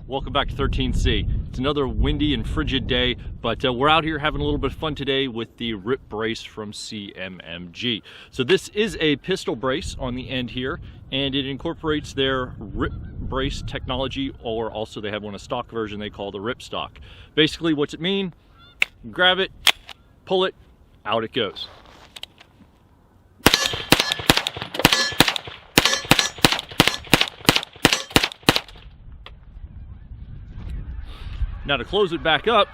Welcome back to 13C. It's another windy and frigid day, but we're out here having a little bit of fun today with the Rip Brace from CMMG. So this is a pistol brace on the end here, and it incorporates their Rip Brace technology, or also they have one, a stock version they call the RipStock. Basically, what's it mean? Grab it, pull it, out it goes. Now to close it back up,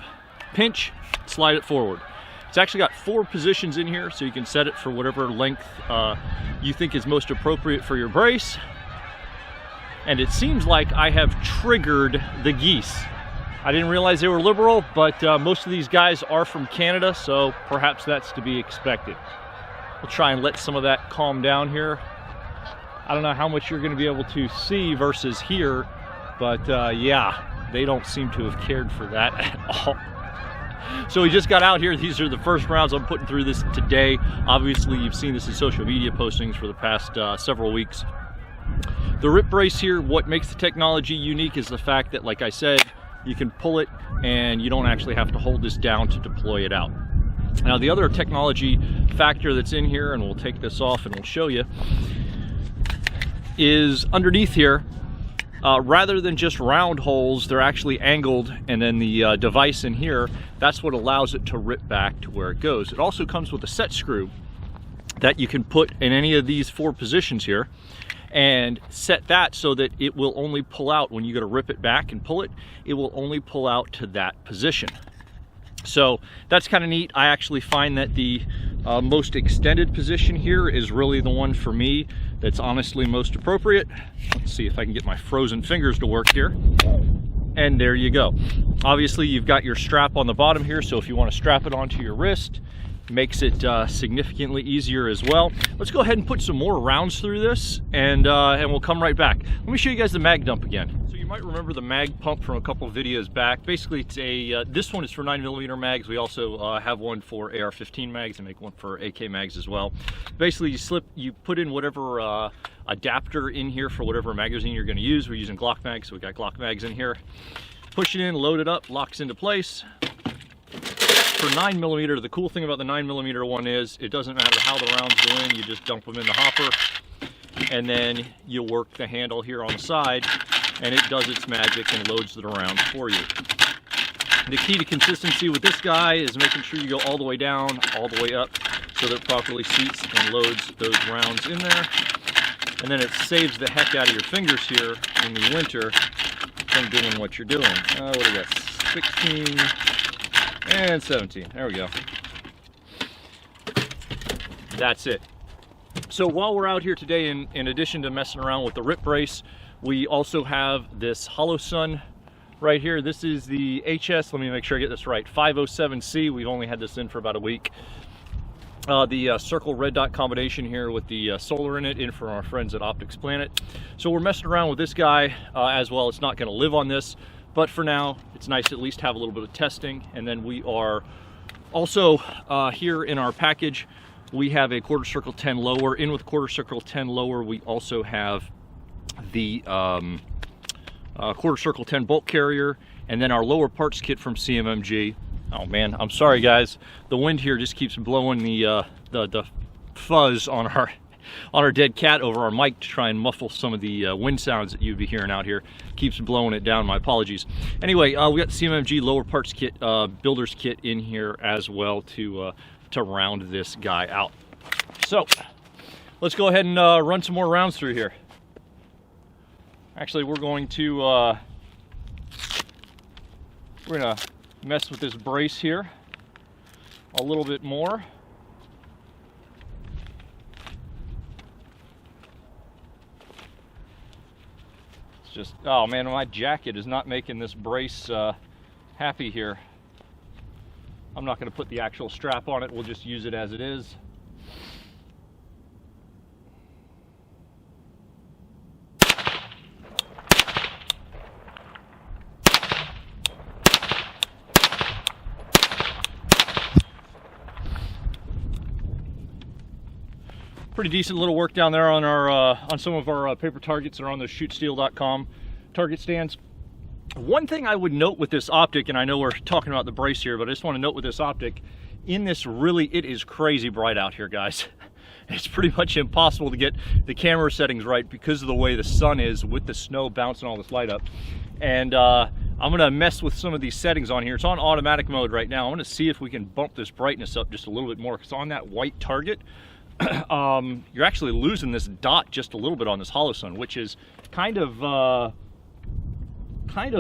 pinch, slide it forward. It's actually got 4 positions in here, so you can set it for whatever length you think is most appropriate for your brace. And it seems like I have triggered the geese. I didn't realize they were liberal, but most of these guys are from Canada, so perhaps that's to be expected. We'll try and let some of that calm down here. I don't know how much you're going to be able to see versus here, but yeah. They don't seem to have cared for that at all. So we just got out here. These are the first rounds I'm putting through this today. Obviously, you've seen this in social media postings for the past several weeks. The Rip Brace here, what makes the technology unique is the fact that, like I said, you can pull it and you don't actually have to hold this down to deploy it out. Now, the other technology factor that's in here, and we'll take this off and we'll show you, is underneath here. Rather than just round holes, they're actually angled, and then the device in here, that's what allows it to rip back to where it goes. It also comes with a set screw that you can put in any of these 4 positions here and set that so that it will only pull out when you go to rip it back and pull it, it will only pull out to that position. So that's kind of neat. I actually find that the most extended position here is really the one for me that's honestly most appropriate. Let's see if I can get my frozen fingers to work here. And there you go. Obviously, you've got your strap on the bottom here, so if you want to strap it onto your wrist, makes it significantly easier as well. Let's go ahead and put some more rounds through this, and we'll come right back. Let me show you guys the mag dump again. So you might remember the mag pump from a couple of videos back. Basically, it's a this one is for 9mm mags. We also have one for AR-15 mags and make one for AK mags as well. Basically, you put in whatever adapter in here for whatever magazine you're going to use. We're using Glock mags, so we got Glock mags in here. Push it in, load it up, locks into place. For 9mm, the cool thing about the 9mm one is it doesn't matter how the rounds go in, you just dump them in the hopper, and then you work the handle here on the side, and it does its magic and loads the rounds for you. The key to consistency with this guy is making sure you go all the way down, all the way up, so that it properly seats and loads those rounds in there. And then it saves the heck out of your fingers here in the winter from doing what you're doing. What do we got? 16... and 17, there we go. That's it. So while we're out here today, in addition to messing around with the Rip Brace, we also have this Holsun right here. This is the let me make sure I get this right, 507C. We've only had this in for about a week. The circle red dot combination here with the solar in it, in from our friends at Optics Planet. So we're messing around with this guy as well. It's not going to live on this, but for now, it's nice to at least have a little bit of testing. And then we are also here in our package, we have a 1/4 circle 10 lower. In with 1/4 circle 10 lower, we also have the 1/4 circle 10 bolt carrier, and then our lower parts kit from CMMG. Oh man, I'm sorry guys. The wind here just keeps blowing the fuzz on our dead cat over our mic to try and muffle some of the wind sounds that you'd be hearing out here. Keeps blowing it down, my apologies. Anyway, we got the CMMG lower parts kit, builder's kit in here as well to round this guy out. So, let's go ahead and run some more rounds through here. Actually, we're going to mess with this brace here a little bit more. Just, oh man, my jacket is not making this brace happy here. I'm not going to put the actual strap on it, we'll just use it as it is. Pretty decent little work down there on our on some of our paper targets that are on those shootsteel.com target stands. One thing I would note with this optic, and I know we're talking about the brace here, but I just want to note with this optic, in this really, it is crazy bright out here, guys. It's pretty much impossible to get the camera settings right because of the way the sun is with the snow bouncing all this light up. And I'm gonna mess with some of these settings on here. It's on automatic mode right now. I'm gonna see if we can bump this brightness up just a little bit more, because on that white target, you're actually losing this dot just a little bit on this Holsun, which is kind of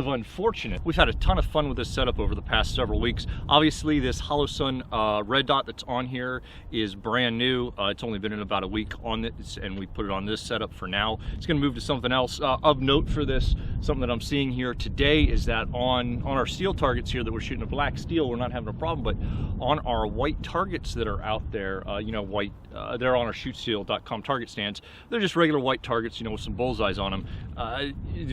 unfortunate. We've had a ton of fun with this setup over the past several weeks. Obviously, this Holsun red dot that's on here is brand new. It's only been in about a week on this, and we put it on this setup for now. It's going to move to something else. Of note for this, something that I'm seeing here today is that on our steel targets here that we're shooting a black steel, we're not having a problem, but on our white targets that are out there, you know, white, they're on our shootsteel.com target stands. They're just regular white targets, you know, with some bullseyes on them.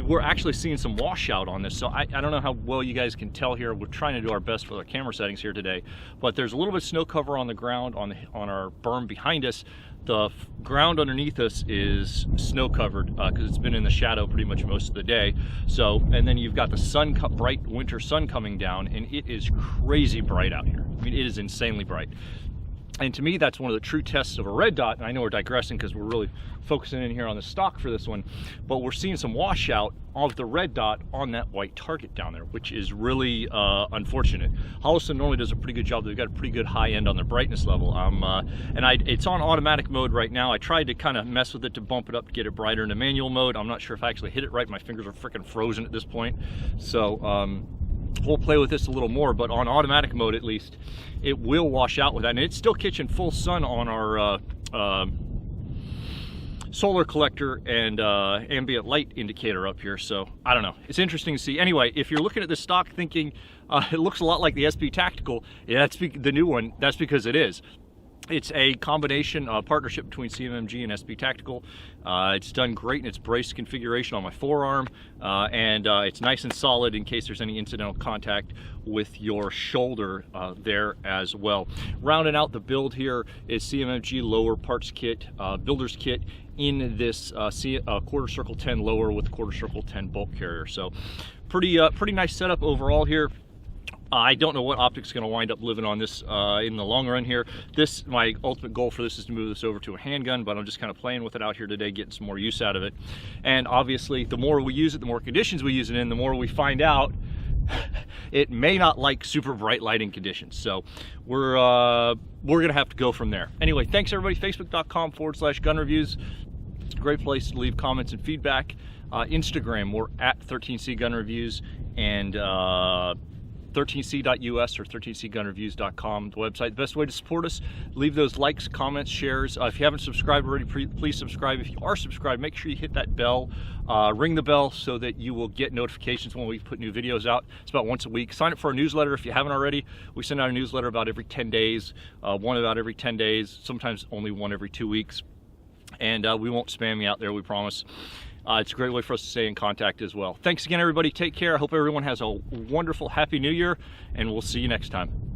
We're actually seeing some washout on this, so I don't know how well you guys can tell here. We're trying to do our best with our camera settings here today, but there's a little bit of snow cover on the ground on our berm behind us. The ground underneath us is snow covered because it's been in the shadow pretty much most of the day. So, and then you've got the sun, bright winter sun coming down, and it is crazy bright out here. I mean, it is insanely bright. And to me, that's one of the true tests of a red dot. And I know we're digressing because we're really focusing in here on the stock for this one, but we're seeing some washout of the red dot on that white target down there, which is really unfortunate. Holsun normally does a pretty good job. They've got a pretty good high end on their brightness level. It's on automatic mode right now. I tried to kind of mess with it to bump it up to get it brighter into manual mode. I'm not sure if I actually hit it right. My fingers are freaking frozen at this point. So, we'll play with this a little more, but on automatic mode at least, it will wash out with that. And it's still catching full sun on our solar collector and ambient light indicator up here. So I don't know, it's interesting to see. Anyway, if you're looking at this stock thinking it looks a lot like the SP Tactical, yeah, that's the new one. That's because it is. It's a combination partnership between CMMG and SP Tactical. It's done great in its brace configuration on my forearm, and it's nice and solid in case there's any incidental contact with your shoulder there as well. Rounding out the build here is CMMG lower parts kit, builder's kit in this quarter circle 10 lower with quarter circle 10 bulk carrier. So pretty nice setup overall here. I don't know what optic's going to wind up living on this in the long run here. My ultimate goal for this is to move this over to a handgun, but I'm just kind of playing with it out here today, getting some more use out of it. And obviously, the more we use it, the more conditions we use it in, the more we find out it may not like super bright lighting conditions. So we're going to have to go from there. Anyway, thanks everybody. Facebook.com/gunreviews. Great place to leave comments and feedback. Instagram, we're at 13C Gun Reviews, and 13c.us or 13cgunreviews.com, the website. The best way to support us, leave those likes, comments, shares. If you haven't subscribed already, please subscribe. If you are subscribed, make sure you hit that bell, ring the bell so that you will get notifications when we put new videos out. It's about once a week. Sign up for our newsletter if you haven't already. We send out a newsletter about every 10 days, one about every 10 days, sometimes only one every 2 weeks. And we won't spam you out there, we promise. It's a great way for us to stay in contact as well. Thanks again, everybody. Take care. I hope everyone has a wonderful, happy new year, and we'll see you next time.